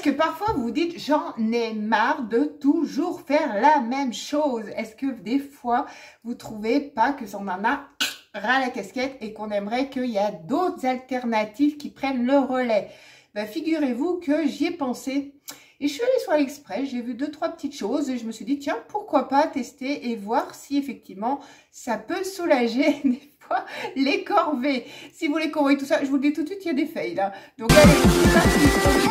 Que parfois vous vous dites j'en ai marre de toujours faire la même chose. Est-ce que des fois vous trouvez pas que ça en a ras la casquette et qu'on aimerait qu'il y a d'autres alternatives qui prennent le relais? Ben, figurez-vous que j'y ai pensé et je suis allée sur AliExpress, j'ai vu 2-3 petites choses et je me suis dit tiens, pourquoi pas tester et voir si effectivement ça peut soulager des fois les corvées. Si vous voulez qu'on voit tout ça, je vous le dis tout de suite, il y a des fails là. Donc allez, c'est parti.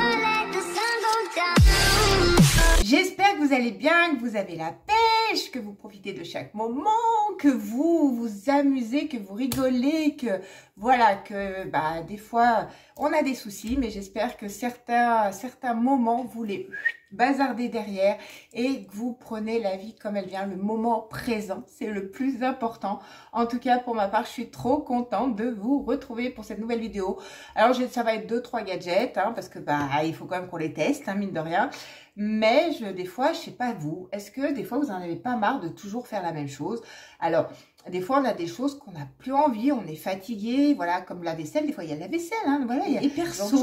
J'espère que vous allez bien, que vous avez la pêche, que vous profitez de chaque moment, que vous vous amusez, que vous rigolez, que voilà, que bah, des fois on a des soucis, mais j'espère que certains moments vous les bazardez derrière et que vous prenez la vie comme elle vient, le moment présent, c'est le plus important. En tout cas, pour ma part, je suis trop contente de vous retrouver pour cette nouvelle vidéo. Alors, ça va être 2-3 gadgets, hein, parce que bah il faut quand même qu'on les teste, hein, mine de rien. Mais des fois, je sais pas vous, est-ce que des fois vous en avez pas marre de toujours faire la même chose? Alors, des fois on a des choses qu'on n'a plus envie, on est fatigué, voilà, comme la vaisselle, des fois il y a la vaisselle, hein, voilà, il y a des persos,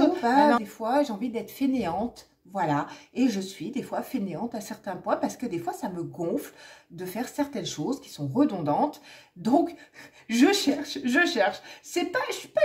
des fois j'ai envie d'être fainéante. Voilà, et je suis des fois fainéante à certains points parce que des fois ça me gonfle de faire certaines choses qui sont redondantes. Donc je cherche. Je suis pas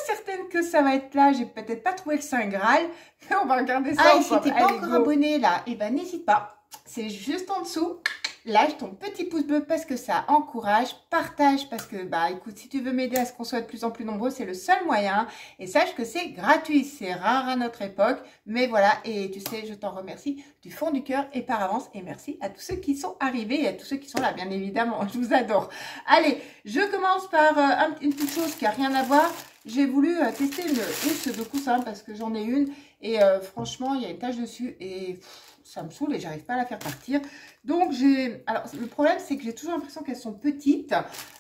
certaine que ça va être là. J'ai peut-être pas trouvé le Saint Graal, mais on va regarder ça. Ah, et si t'es pas encore abonné là, et ben n'hésite pas. C'est juste en dessous. Lâche ton petit pouce bleu parce que ça encourage, partage parce que, bah écoute, si tu veux m'aider à ce qu'on soit de plus en plus nombreux, c'est le seul moyen. Et sache que c'est gratuit, c'est rare à notre époque, mais voilà, et tu sais, je t'en remercie du fond du cœur et par avance. Et merci à tous ceux qui sont arrivés et à tous ceux qui sont là, bien évidemment, je vous adore. Allez, je commence par une petite chose qui a rien à voir. J'ai voulu tester une housse de coussin parce que j'en ai une et franchement, il y a une tache dessus et ça me saoule et j'arrive pas à la faire partir. Donc alors le problème c'est que j'ai toujours l'impression qu'elles sont petites,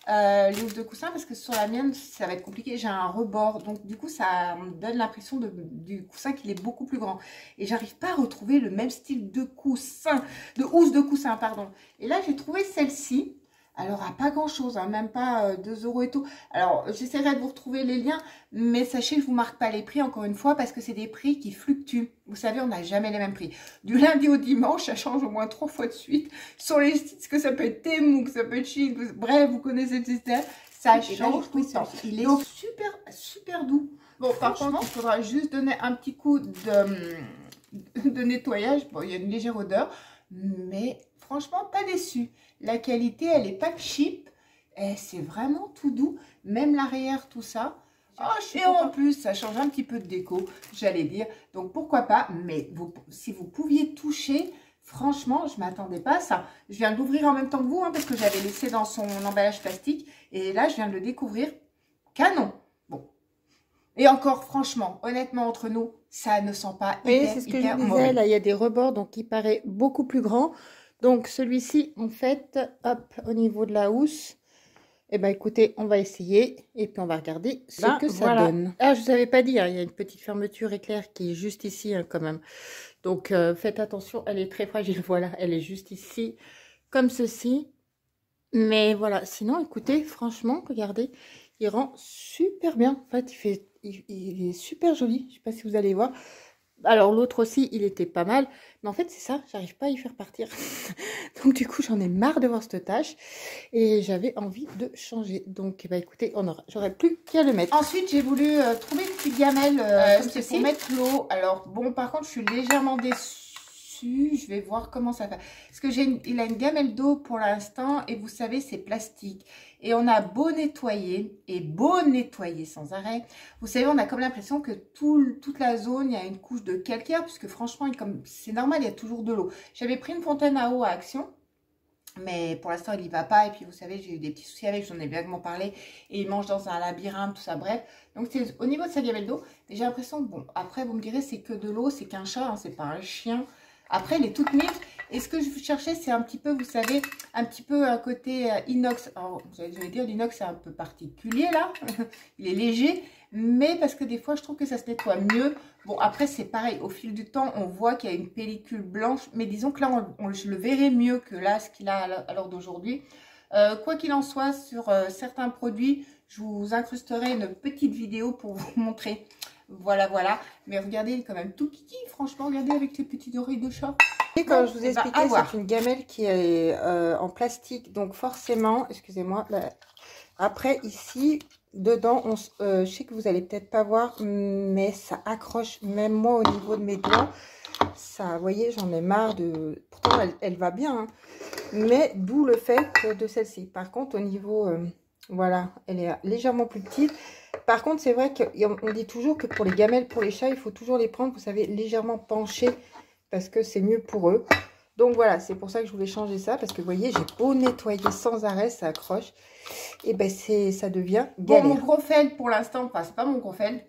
les housses de coussin, parce que sur la mienne ça va être compliqué, j'ai un rebord, donc du coup ça me donne l'impression du coussin qu'il est beaucoup plus grand. Et j'arrive pas à retrouver le même style de coussin, de housse de coussin, pardon. Et là j'ai trouvé celle-ci. Alors, à pas grand-chose, hein, même pas 2 € et tout. Alors, j'essaierai de vous retrouver les liens, mais sachez que je ne vous marque pas les prix, encore une fois, parce que c'est des prix qui fluctuent. Vous savez, on n'a jamais les mêmes prix. Du lundi au dimanche, ça change au moins 3 fois de suite. Sur les sites, que ça peut être Temu, que ça peut être Chine, bref, vous connaissez le système. Ça change tout le temps. Il est donc super doux. Bon, par contre, il faudra juste donner un petit coup de nettoyage. Bon, il y a une légère odeur, mais franchement, pas déçu. La qualité, elle n'est pas cheap. C'est vraiment tout doux. Même l'arrière, tout ça. Oh, et en plus, ça change un petit peu de déco, j'allais dire. Donc, pourquoi pas. Mais si vous pouviez toucher, franchement, je ne m'attendais pas à ça. Je viens de l'ouvrir en même temps que vous, hein, parce que j'avais laissé dans son emballage plastique. Et là, je viens de le découvrir. Canon. Bon. Et encore, franchement, honnêtement, entre nous, ça ne sent pas hyper, c'est ce que je disais, là, il y a des rebords, donc il paraît beaucoup plus grand. Donc, celui-ci, en fait, hop, au niveau de la housse, eh ben, écoutez, on va essayer et puis on va regarder ce que ça donne. Ah, je ne vous avais pas dit, hein, il y a une petite fermeture éclair qui est juste ici, hein, quand même. Donc, faites attention, elle est très fragile. Voilà, elle est juste ici, comme ceci. Mais voilà, sinon, écoutez, franchement, regardez, il rend super bien. En fait, il est super joli. Je ne sais pas si vous allez voir. Alors l'autre aussi, il était pas mal. Mais en fait, c'est ça, j'arrive pas à y faire partir. Donc du coup, j'en ai marre de voir cette tâche. Et j'avais envie de changer. Donc bah, écoutez, j'aurais plus qu'à le mettre. Ensuite, j'ai voulu trouver une petite gamelle comme c'est pour mettre l'eau. Alors bon, par contre, je suis légèrement déçue. Je vais voir comment ça fait. Parce que il a une gamelle d'eau pour l'instant. Et vous savez, c'est plastique. Et on a beau nettoyer. Et beau nettoyer sans arrêt. Vous savez, on a comme l'impression que toute la zone, il y a une couche de calcaire. Puisque franchement, c'est normal, il y a toujours de l'eau. J'avais pris une fontaine à eau à Action. Mais pour l'instant, il n'y va pas. Et puis, vous savez, j'ai eu des petits soucis avec. J'en ai vaguement parlé. Et il mange dans un labyrinthe, tout ça. Bref. Donc, c'est au niveau de sa gamelle d'eau. Et j'ai l'impression, bon, après, vous me direz, c'est que de l'eau. C'est qu'un chat, hein, c'est pas un chien. Après, elle est toute mise. Et ce que je cherchais, c'est un petit peu, vous savez, un petit peu un côté inox. Alors, vous allez dire, l'inox, c'est un peu particulier, là. Il est léger. Mais parce que des fois, je trouve que ça se nettoie mieux. Bon, après, c'est pareil. Au fil du temps, on voit qu'il y a une pellicule blanche. Mais disons que là, je le verrai mieux que là, ce qu'il a à l'heure d'aujourd'hui. Quoi qu'il en soit, sur certains produits, je vous incrusterai une petite vidéo pour vous montrer. Voilà, voilà. Mais regardez, il est quand même tout kiki. Franchement, regardez avec les petites oreilles de chat. Et comme je vous ai expliqué, c'est une gamelle qui est en plastique. Donc forcément, excusez-moi. Après, ici, dedans, je sais que vous allez peut-être pas voir, mais ça accroche même moi au niveau de mes doigts. Ça, vous voyez, j'en ai marre de... Pourtant, elle va bien, hein. Mais d'où le fait de celle-ci. Par contre, au niveau... voilà, elle est légèrement plus petite. Par contre, c'est vrai qu'on dit toujours que pour les gamelles, pour les chats, il faut toujours les prendre, vous savez, légèrement penchées. Parce que c'est mieux pour eux. Donc voilà, c'est pour ça que je voulais changer ça. Parce que vous voyez, j'ai beau nettoyer sans arrêt, ça accroche. Et ben ça devient galère. Bon, mon gros fail pour l'instant, enfin c'est pas mon gros fail.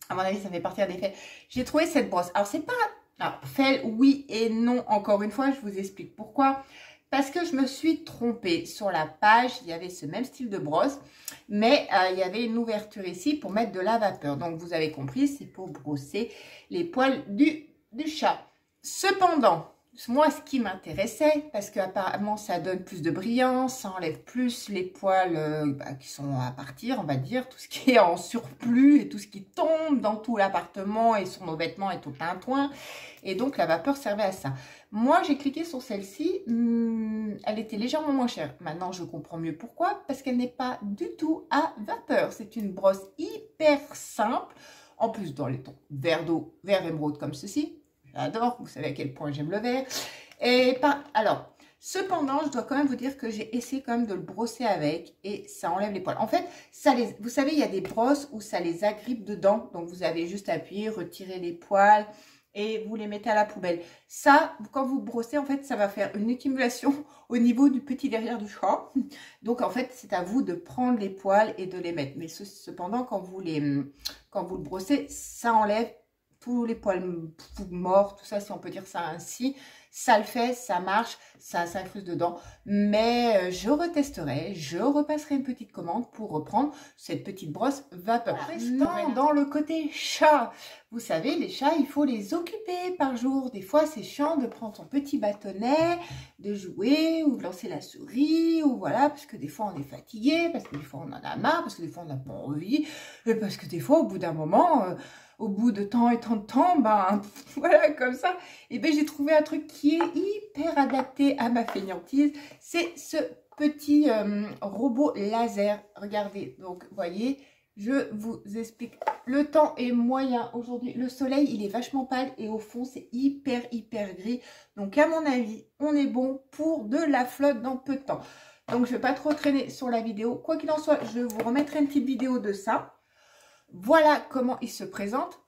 À mon avis, ça fait partie des fails. J'ai trouvé cette brosse. Alors c'est pas... Alors, fail, oui et non. Encore une fois, je vous explique pourquoi. Parce que je me suis trompée. Sur la page, il y avait ce même style de brosse. Mais il y avait une ouverture ici pour mettre de la vapeur. Donc vous avez compris, c'est pour brosser les poils du chat. Cependant, moi, ce qui m'intéressait, parce qu'apparemment, ça donne plus de brillance, ça enlève plus les poils qui sont à partir, on va dire, tout ce qui est en surplus et tout ce qui tombe dans tout l'appartement et sur nos vêtements et tout le tintouin. Et donc, la vapeur servait à ça. Moi, j'ai cliqué sur celle-ci, elle était légèrement moins chère. Maintenant, je comprends mieux pourquoi, parce qu'elle n'est pas du tout à vapeur. C'est une brosse hyper simple, en plus dans les tons vert d'eau, vert émeraude comme ceci. J'adore, vous savez à quel point j'aime le vert. Alors, cependant, je dois quand même vous dire que j'ai essayé quand même de le brosser avec et ça enlève les poils. En fait, vous savez, il y a des brosses où ça les agrippe dedans. Donc, vous avez juste appuyé, retirer les poils et vous les mettez à la poubelle. Ça, quand vous brossez, en fait, ça va faire une accumulation au niveau du petit derrière du chat. Donc, en fait, c'est à vous de prendre les poils et de les mettre. Mais cependant, quand vous le brossez, ça enlève tous les poils morts, tout ça, si on peut dire ça ainsi. Ça le fait, ça marche, ça s'incruste dedans. Mais je retesterai, je repasserai une petite commande pour reprendre cette petite brosse vapeur. Restant dans le côté chat, vous savez, les chats, il faut les occuper par jour. Des fois, c'est chiant de prendre son petit bâtonnet, de jouer ou de lancer la souris, ou voilà, parce que des fois, on est fatigué, parce que des fois, on en a marre, parce que des fois, on n'a pas envie, et parce que des fois, au bout d'un moment... au bout de temps et tant de temps, ben voilà, comme ça, et ben j'ai trouvé un truc qui est hyper adapté à ma fainéantise. C'est ce petit robot laser. Regardez, donc, vous voyez, je vous explique. Le temps est moyen aujourd'hui. Le soleil, il est vachement pâle et au fond, c'est hyper gris. Donc, à mon avis, on est bon pour de la flotte dans peu de temps. Donc, je ne vais pas trop traîner sur la vidéo. Quoi qu'il en soit, je vous remettrai une petite vidéo de ça. Voilà comment il se présente.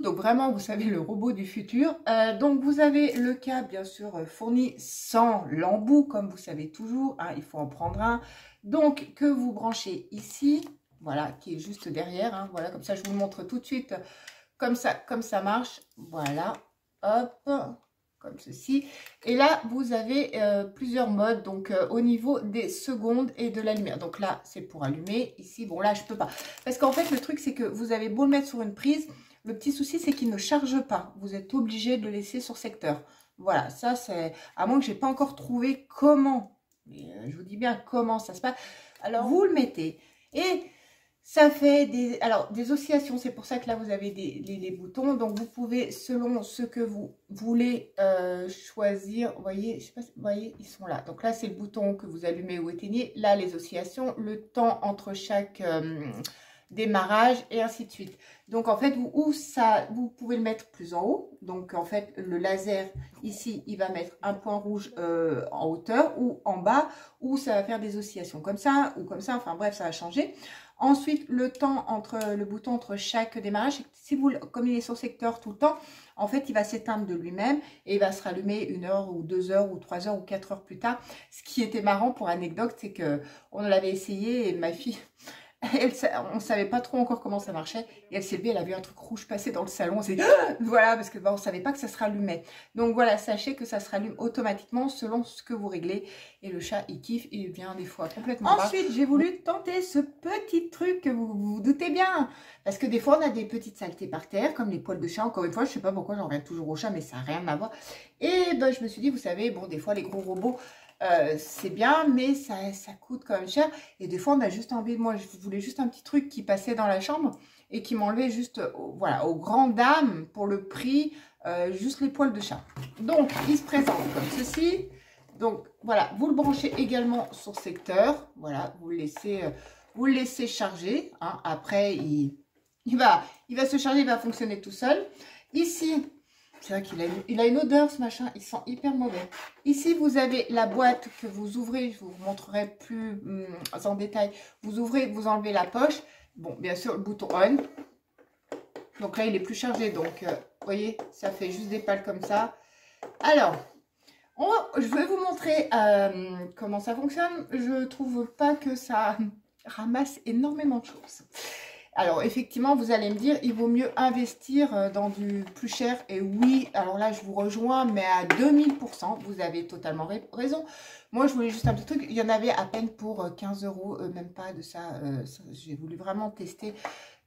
Donc vraiment, vous savez, le robot du futur. Donc vous avez le câble, bien sûr, fourni sans l'embout, comme vous savez toujours. Hein, il faut en prendre un. Donc, que vous branchez ici. Voilà, qui est juste derrière. Hein, voilà, comme ça, je vous le montre tout de suite. Comme ça marche. Voilà. Hop. Comme ceci. Et là, vous avez plusieurs modes, donc au niveau des secondes et de la lumière. Donc là, c'est pour allumer. Ici, bon là, je peux pas. Parce qu'en fait, le truc, c'est que vous avez beau le mettre sur une prise, le petit souci, c'est qu'il ne charge pas. Vous êtes obligé de le laisser sur secteur. Voilà, ça, c'est... À moins que j'ai pas encore trouvé comment. Mais, je vous dis bien comment ça se passe. Alors, vous le mettez et... ça fait des oscillations, c'est pour ça que là vous avez les boutons. Donc vous pouvez, selon ce que vous voulez choisir, vous voyez, je sais pas si vous voyez, ils sont là. Donc là c'est le bouton que vous allumez ou éteignez, là les oscillations, le temps entre chaque démarrage et ainsi de suite. Donc en fait vous pouvez le mettre plus en haut. Donc en fait le laser ici il va mettre un point rouge en hauteur ou en bas, ou ça va faire des oscillations comme ça ou comme ça, enfin bref ça va changer. Ensuite, le temps entre le bouton entre chaque démarrage, si vous, comme il est sur secteur tout le temps, en fait, il va s'éteindre de lui-même et il va se rallumer 1 heure ou 2 heures ou 3 heures ou 4 heures plus tard. Ce qui était marrant pour anecdote, c'est que on l'avait essayé et ma fille, on ne savait pas trop encore comment ça marchait. Et elle s'est levée, elle a vu un truc rouge passer dans le salon. C'est voilà, parce que on ne savait pas que ça se rallumait. Donc voilà, sachez que ça se rallume automatiquement selon ce que vous réglez. Et le chat, il kiffe, il vient des fois complètement. Ensuite, j'ai voulu tenter ce petit truc que vous vous doutez bien. Parce que des fois, on a des petites saletés par terre, comme les poils de chat. Encore une fois, je ne sais pas pourquoi j'en reviens toujours au chat, mais ça n'a rien à voir. Et ben, je me suis dit, vous savez, bon, des fois, les gros robots... c'est bien, mais ça coûte quand même cher. Et des fois, on a juste envie, moi, je voulais juste un petit truc qui passait dans la chambre. et qui m'enlevait juste, voilà, aux grandes dames, pour le prix, juste les poils de chat. Donc, il se présente comme ceci. Donc, voilà, vous le branchez également sur secteur. Voilà, vous le laissez charger. Hein. Après, il va se charger, il va fonctionner tout seul. Ici, c'est vrai qu'il a une odeur, ce machin. Il sent hyper mauvais. Ici, vous avez la boîte que vous ouvrez. Je vous montrerai plus en détail. Vous ouvrez, vous enlevez la poche. Bon, bien sûr, le bouton on. Donc là, il est plus chargé. Donc, vous voyez, ça fait juste des pales comme ça. Alors, je vais vous montrer comment ça fonctionne. Je trouve pas que ça ramasse énormément de choses. Alors, effectivement, vous allez me dire, il vaut mieux investir dans du plus cher. Et oui, alors là, je vous rejoins, mais à 2000%, vous avez totalement raison. Moi, je voulais juste un petit truc. Il y en avait à peine pour 15 euros, même pas de ça. J'ai voulu vraiment tester.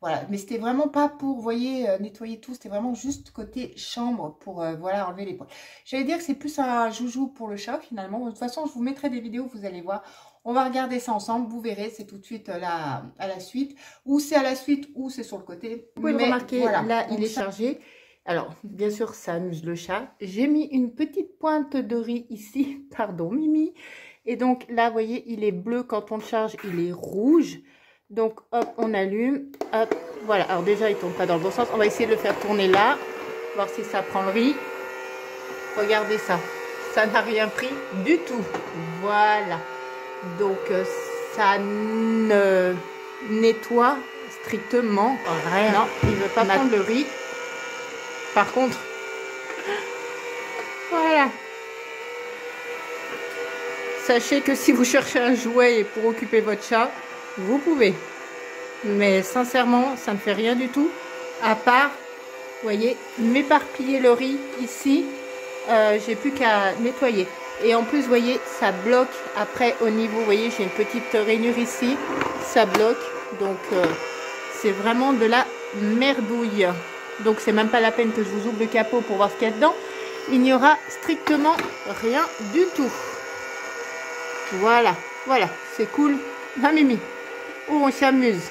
Voilà, mais c'était vraiment pas pour, vous voyez, nettoyer tout. C'était vraiment juste côté chambre pour, voilà, enlever les poils. J'allais dire que c'est plus un joujou pour le chat, finalement. De toute façon, je vous mettrai des vidéos, vous allez voir. On va regarder ça ensemble, vous verrez, c'est tout de suite à la suite. Ou c'est à la suite, ou c'est sur le côté. Vous pouvez le remarquer, voilà, là, il est chargé. Alors, bien sûr, ça amuse le chat. J'ai mis une petite pointe de riz ici. Pardon, Mimi. Et donc, là, vous voyez, il est bleu. Quand on le charge, il est rouge. Donc, hop, on allume. Hop, voilà. Alors, déjà, il ne tourne pas dans le bon sens. On va essayer de le faire tourner là. Voir si ça prend le riz. Regardez ça. Ça n'a rien pris du tout. Voilà. Donc, ça ne nettoie strictement rien. Non, il ne veut pas prendre le riz. Par contre, voilà. Sachez que si vous cherchez un jouet pour occuper votre chat, vous pouvez. Mais sincèrement, ça ne fait rien du tout. À part, vous voyez, m'éparpiller le riz ici. J'ai plus qu'à nettoyer. Et en plus, vous voyez, ça bloque après au niveau, vous voyez, j'ai une petite rainure ici. Ça bloque. Donc, c'est vraiment de la merdouille. Donc, c'est même pas la peine que je vous ouvre le capot pour voir ce qu'il y a dedans. Il n'y aura strictement rien du tout. Voilà, voilà, c'est cool. Ah, Mimi, oh, on s'amuse.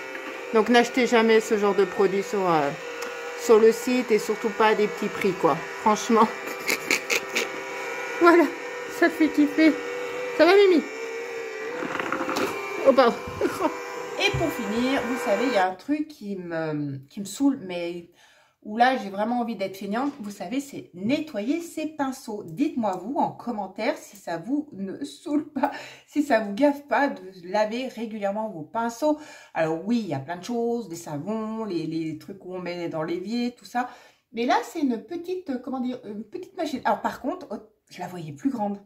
Donc, n'achetez jamais ce genre de produit sur le site et surtout pas à des petits prix, quoi. Franchement. Voilà, ça fait kiffer. Ça va, Mimi? Oh, pardon. Et pour finir, vous savez, il y a un truc qui me saoule, mais où là, j'ai vraiment envie d'être feignante. Vous savez, c'est nettoyer ses pinceaux. Dites-moi, vous, en commentaire, si ça vous ne saoule pas, si ça vous gaffe pas de laver régulièrement vos pinceaux. Alors oui, il y a plein de choses, des savons, les trucs qu'on met dans l'évier, tout ça. Mais là, c'est une petite, comment dire, une petite machine. Alors par contre, je la voyais plus grande.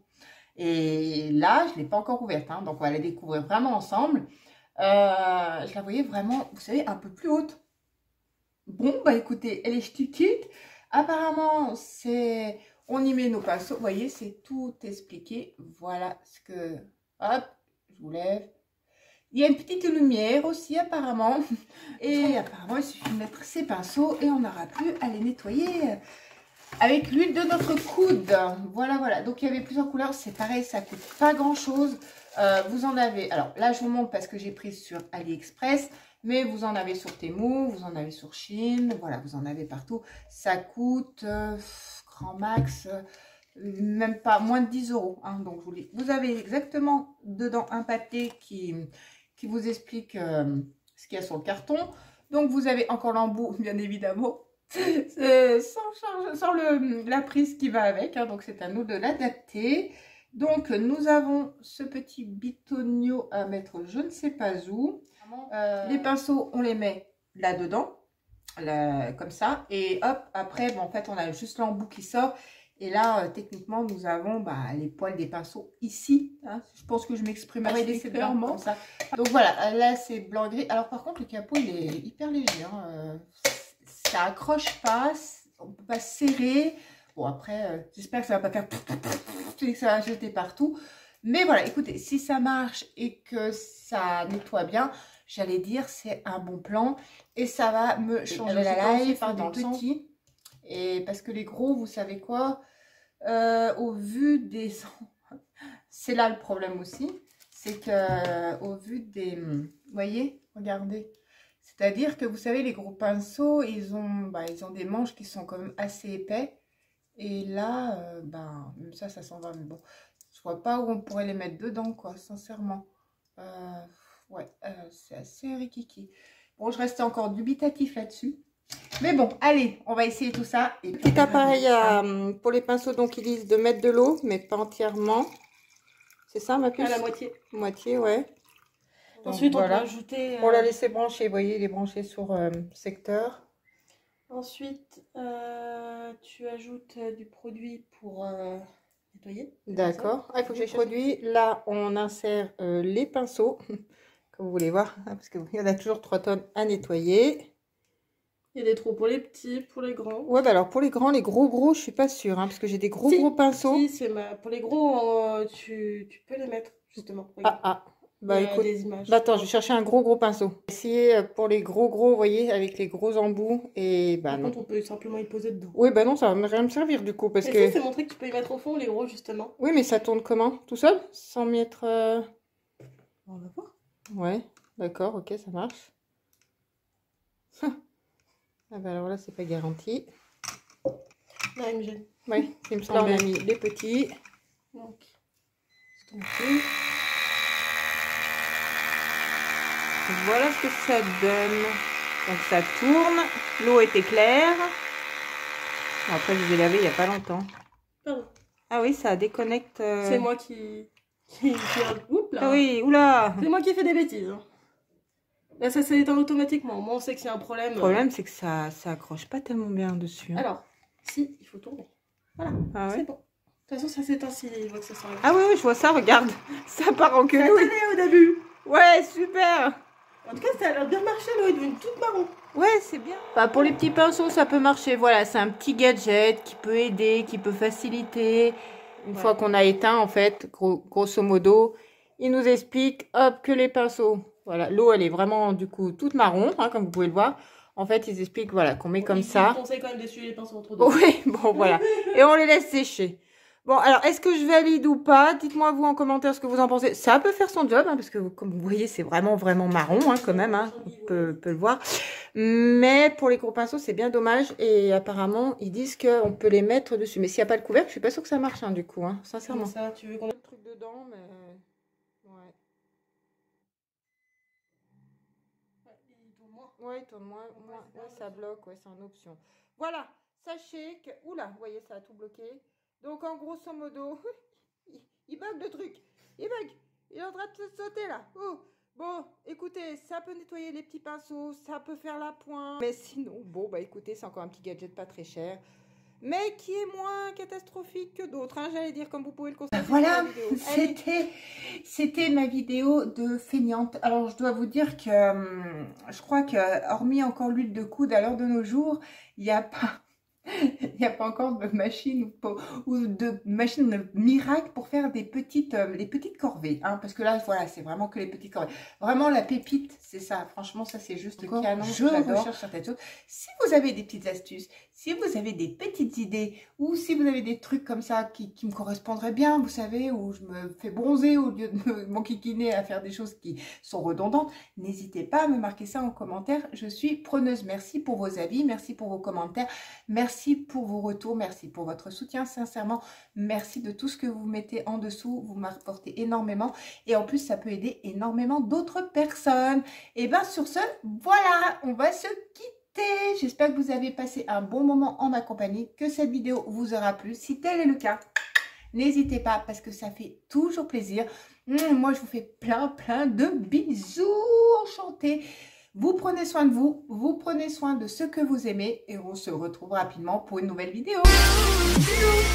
Et là, je ne l'ai pas encore ouverte, hein, donc on va la découvrir vraiment ensemble. Je la voyais vraiment, vous savez, un peu plus haute. Bon, bah écoutez, elle est petite. Apparemment, c'est... On y met nos pinceaux. Vous voyez, c'est tout expliqué. Voilà ce que... Hop, je vous lève. Il y a une petite lumière aussi, apparemment. Et apparemment, il suffit de mettre ses pinceaux et on n'aura plus à les nettoyer avec l'huile de notre coude. Voilà, voilà. Donc, il y avait plusieurs couleurs. C'est pareil, ça coûte pas grand-chose. Vous en avez... Alors, là, je vous montre parce que j'ai pris sur AliExpress. Mais vous en avez sur Temu, vous en avez sur Shein, voilà, vous en avez partout. Ça coûte, grand max, même pas moins de 10 euros. Hein, donc, vous avez exactement dedans un papier qui vous explique ce qu'il y a sur le carton. Donc, vous avez encore l'embout, bien évidemment, sans la prise qui va avec. Hein, donc, c'est à nous de l'adapter. Donc, nous avons ce petit bitonio à mettre je ne sais pas où. Les pinceaux, on les met là-dedans, comme ça. Et hop, après, bon, en fait, on a juste l'embout qui sort. Et là, techniquement, nous avons les poils des pinceaux ici. Hein. Je pense que je m'exprime assez clairement. Comme ça. Donc voilà, là, c'est blanc-gris. Alors, par contre, le capot, il est hyper léger. Hein. Ça accroche pas, on ne peut pas serrer. Bon, après, j'espère que ça va pas faire... que ça va jeter partout. Mais voilà, écoutez, si ça marche et que ça nettoie bien, j'allais dire, c'est un bon plan. Et ça va me changer la life par des petits. Et parce que les gros, vous savez quoi, au vu des... c'est là le problème aussi. C'est que au vu des... Vous voyez, regardez. C'est-à-dire que vous savez, les gros pinceaux, ils ont des manches qui sont quand même assez épais. Et là, même ça s'en va. Mais bon, je vois pas où on pourrait les mettre dedans, quoi, sincèrement. Ouais, c'est assez rikiki. Bon, je reste encore dubitatif là-dessus. Mais bon, allez, on va essayer tout ça. Et petit appareil pour les pinceaux, donc ils disent de mettre de l'eau, mais pas entièrement. C'est ça, ma puce? À la moitié. Moitié, ouais. Donc, ensuite, on peut ajouter... On l'a laissé brancher, vous voyez, il est branché sur secteur. Ensuite, tu ajoutes du produit pour nettoyer. D'accord. Il faut que j'ai produit. Là, on insère les pinceaux, comme vous voulez voir, hein, parce qu'il y en a toujours 3 tonnes à nettoyer. Il y a des trous pour les petits, pour les grands. Ouais, bah alors pour les grands, les gros, je suis pas sûre, hein, parce que j'ai des gros pinceaux. Si, pour les gros, tu peux les mettre, justement. Bah écoute, attends, je vais chercher un gros pinceau. Essayer pour les gros, vous voyez, avec les gros embouts. Et par contre, on peut simplement y poser dedans. Oui, bah non, ça va rien me servir du coup. Parce que c'est montré que tu peux y mettre au fond, les gros, justement. Oui, mais ça tourne comment? Tout seul? Sans mettre... On va voir. Ouais, d'accord, ok, ça marche. Ah bah alors là, c'est pas garanti. Là, il me gêne. Oui, il me semble. Là, on a mis les petits. Donc, voilà ce que ça donne. Donc ça tourne. L'eau était claire. Bon, après, je les ai lavés il n'y a pas longtemps. Pardon. Ah oui, ça déconnecte. C'est moi qui... Oups là. Ah oui, oula. C'est moi qui fais des bêtises. Là, ça s'éteint automatiquement. Moi, on sait que c'est un problème. Le problème, c'est que ça accroche pas tellement bien dessus. Hein. Alors, si, il faut tourner. Voilà, c'est bon. De toute façon, ça s'éteint s'il voit que ça s'enlève. Ah oui, je vois ça, regarde. Ça part en queue. Ça tenait au début. Ouais, super. En tout cas, ça a l'air bien marché. L'eau est devenue toute marron. Ouais, c'est bien. Bah, pour les petits pinceaux, ça peut marcher. Voilà, c'est un petit gadget qui peut aider, qui peut faciliter. Une fois qu'on a éteint, en fait, grosso modo, il nous explique, hop, que les pinceaux... Voilà, l'eau, elle est vraiment, du coup, toute marron, hein, comme vous pouvez le voir. En fait, ils expliquent, voilà, qu'on met comme ça. Je conseille quand même d'essuyer les pinceaux entre deux. Oui, bon, voilà. Et on les laisse sécher. Bon, alors, est-ce que je valide ou pas? Dites-moi, vous, en commentaire, ce que vous en pensez. Ça peut faire son job, hein, parce que, comme vous voyez, c'est vraiment marron, hein, quand même, hein. On peut le voir. Mais pour les gros pinceaux, c'est bien dommage. Et apparemment, ils disent qu'on peut les mettre dessus. Mais s'il n'y a pas le couvercle, je suis pas sûre que ça marche, hein, du coup, hein, sincèrement. Ça, tu veux qu'on ait le truc dedans, mais... Ouais. Ouais, il tourne moins. Ouais, ça bloque, ouais, c'est en option. Voilà, sachez que... Oula, vous voyez, ça a tout bloqué. Donc, en grosso modo, il bug le truc. Il bug. Il est en train de sauter, là. Oh. Bon, écoutez, ça peut nettoyer les petits pinceaux, ça peut faire la pointe. Mais sinon, bon, bah écoutez, c'est encore un petit gadget pas très cher. Mais qui est moins catastrophique que d'autres, hein, j'allais dire, comme vous pouvez le constater. Voilà, c'était ma vidéo de feignante. Alors, je dois vous dire que je crois que, hormis encore l'huile de coude à l'heure de nos jours, il n'y a pas... Il n'y a pas encore de machine ou de machine miracle pour faire des petites, les petites corvées. Hein, parce que là, voilà, c'est vraiment que les petites corvées. Vraiment, la pépite, c'est ça. Franchement, ça, c'est juste canon. Je recherche certaines choses. Si vous avez des petites astuces, si vous avez des petites idées, ou si vous avez des trucs comme ça qui me correspondraient bien, vous savez, où je me fais bronzer au lieu de m'enquiquiner à faire des choses qui sont redondantes, n'hésitez pas à me marquer ça en commentaire. Je suis preneuse. Merci pour vos avis, merci pour vos commentaires, merci pour vos retours, merci pour votre soutien, sincèrement, merci de tout ce que vous mettez en dessous, vous m'apportez énormément et en plus ça peut aider énormément d'autres personnes. Et bien sur ce, voilà, on va se quitter. J'espère que vous avez passé un bon moment en ma compagnie, que cette vidéo vous aura plu. Si tel est le cas, n'hésitez pas parce que ça fait toujours plaisir. Moi je vous fais plein de bisous, enchantés. Vous prenez soin de vous, vous prenez soin de ce que vous aimez et on se retrouve rapidement pour une nouvelle vidéo. Bisous.